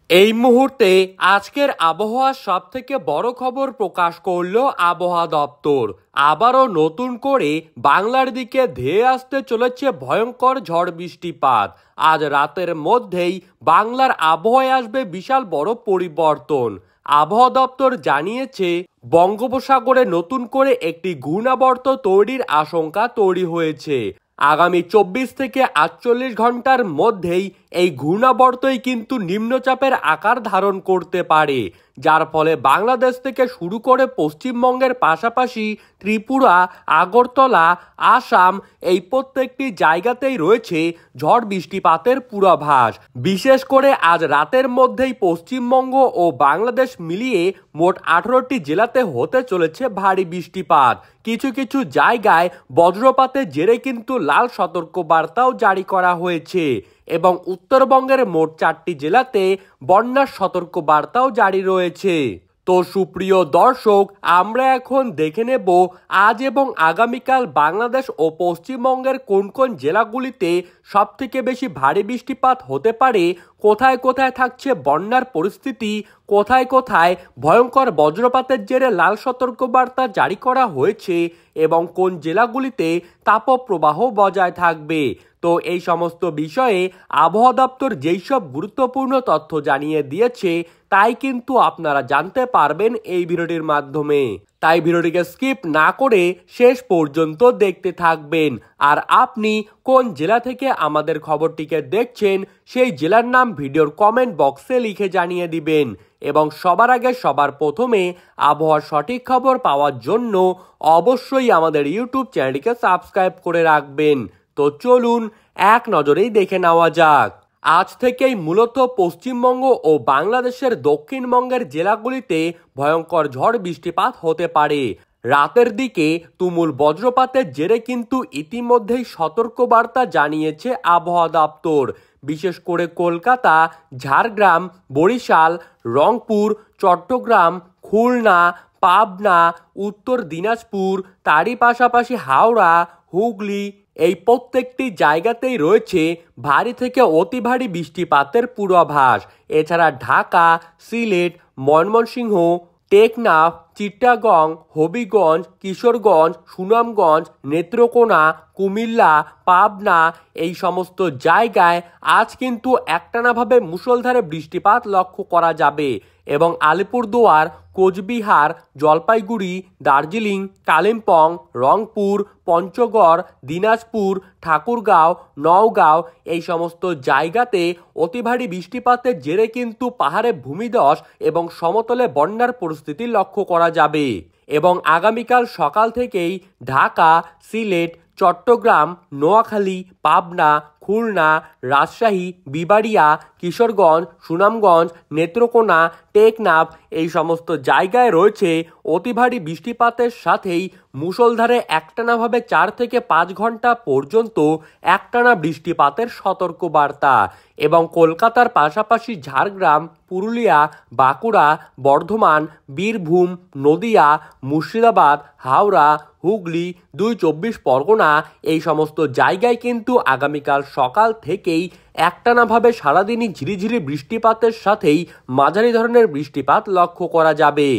এই মুহূর্তে আজকের আবহাওয়ার সবথেকে বড় খবর প্রকাশ করলো আবহাওয়া দপ্তর। আবারও নতুন করে বাংলার দিকে ধেয়ে আসতে চলেছে ভয়ঙ্কর ঝড় বৃষ্টিপাত। আজ রাতের মধ্যেই বাংলার আবহাওয়ায় আসবে বিশাল বড় পরিবর্তন। আবহাওয়া দপ্তর জানিয়েছে, বঙ্গোপসাগরে নতুন করে একটি ঘূর্ণাবর্ত তৈরির আশঙ্কা তৈরি হয়েছে। আগামী 24 থেকে 48 ঘন্টার মধ্যেই এই ঘূর্ণাবর্তই কিন্তু নিম্নচাপের আকার ধারণ করতে পারে, যার ফলে বাংলাদেশ থেকে শুরু করে পশ্চিমবঙ্গের পাশাপাশি ত্রিপুরা, আগরতলা, আসাম এই প্রত্যেকটি জায়গাতেই রয়েছে ঝড় বৃষ্টিপাতের পূর্বাভাস। বিশেষ করে আজ রাতের মধ্যেই পশ্চিমবঙ্গ ও বাংলাদেশ মিলিয়ে মোট 18টি জেলাতে হতে চলেছে ভারী বৃষ্টিপাত। কিছু কিছু জায়গায় বজ্রপাতের জেরে কিন্তু লাল সতর্কবার্তাও জারি করা হয়েছে এবং উত্তরবঙ্গের মোট 4টি জেলাতে বন্যার সতর্কবার্তাও জারি রয়েছে। তো সুপ্রিয় দর্শক, আমরা এখন দেখে নেব আজ এবং আগামীকাল বাংলাদেশ ও পশ্চিমবঙ্গের কোন কোন জেলাগুলিতে সব থেকে বেশি ভারী বৃষ্টিপাত হতে পারে, কোথায় কোথায় থাকছে বন্যার পরিস্থিতি, কোথায় কোথায় ভয়ঙ্কর বজ্রপাতের জেরে লাল সতর্কবার্তা জারি করা হয়েছে এবং কোন জেলাগুলিতে তাপপ্রবাহ বজায় থাকবে। তো এই সমস্ত বিষয়ে আবহাওয়া দপ্তর যেই সব গুরুত্বপূর্ণ তথ্য জানিয়ে দিয়েছে তাই কিন্তু আপনারা জানতে পারবেন এই ভিডিওটির মাধ্যমে। তাই ভিডিওটিকে স্কিপ না করে শেষ পর্যন্ত দেখতে থাকবেন। আর আপনি কোন জেলা থেকে আমাদের খবরটিকে দেখছেন সেই জেলার নাম ভিডিওর কমেন্ট বক্সে লিখে জানিয়ে দিবেন এবং সবার আগে সবার প্রথমে আবহাওয়ার সঠিক খবর পাওয়ার জন্য অবশ্যই আমাদের ইউটিউব চ্যানেলটিকে সাবস্ক্রাইব করে রাখবেন। তো চলুন এক নজরেই দেখে নেওয়া যাক। আজ থেকেই মূলত পশ্চিমবঙ্গ ও বাংলাদেশের দক্ষিণবঙ্গের জেলাগুলিতে ভয়ঙ্কর ঝড় বৃষ্টিপাত হতে পারে। রাতের দিকে তুমুল বজ্রপাতের জেরে কিন্তু ইতিমধ্যেই সতর্কবার্তা জানিয়েছে আবহাওয়া দপ্তর। বিশেষ করে কলকাতা, ঝাড়গ্রাম, বরিশাল, রংপুর, চট্টগ্রাম, খুলনা, পাবনা, উত্তর দিনাজপুর, তারই পাশাপাশি হাওড়া, হুগলি এই প্রত্যেকটি জায়গাতেই রয়েছে ভারী থেকে অতি ভারী বৃষ্টিপাতের পূর্বাভাস। এছাড়া ঢাকা, সিলেট, ময়মনসিংহ, টেকনাফ, চিটাগং, হবিগঞ্জ, কিশোরগঞ্জ, সুনামগঞ্জ, নেত্রকোনা, কুমিল্লা, পাবনা এই সমস্ত জায়গায় আজ কিন্তু একটানাভাবে মুষলধারে বৃষ্টিপাত লক্ষ্য করা যাবে এবং আলিপুরদুয়ার, কোচবিহার, জলপাইগুড়ি, দার্জিলিং, কালিম্পং, রংপুর, পঞ্চগড়, দিনাজপুর, ঠাকুরগাঁও, নওগাঁও এই সমস্ত জায়গাতে অতি ভারী বৃষ্টিপাতের জেরে কিন্তু পাহাড়ে ভূমিধস এবং সমতলে বন্যার পরিস্থিতি লক্ষ্য করা যাবে এবং আগামীকাল সকাল থেকেই ঢাকা, সিলেট, চট্টগ্রাম, নোয়াখালী, পাবনা, খুলনা, রাজশাহী, বিবাড়িয়া, কিশোরগঞ্জ, সুনামগঞ্জ, নেত্রকোনা, টেকনাফ এই সমস্ত জায়গায় রয়েছে অতি ভারী বৃষ্টিপাতের সাথেই মুষলধারে একটানাভাবে 4 থেকে 5 ঘন্টা পর্যন্ত একটানা বৃষ্টিপাতের সতর্কবার্তা এবং কলকাতার পাশাপাশি ঝাড়গ্রাম, পুরুলিয়া, বাঁকুড়া, বর্ধমান, বীরভূম, নদিয়া, মুর্শিদাবাদ, হাওড়া, হুগলি, 24 পরগনা এই সমস্ত জায়গায় কিন্তু আগামীকাল সকাল থেকেই একটানাভাবে সারাদিনই ঝিরিঝিরি বৃষ্টিপাতের সাথেই মাঝারি ধরনের বৃষ্টিপাত লক্ষ্য করা যাবে।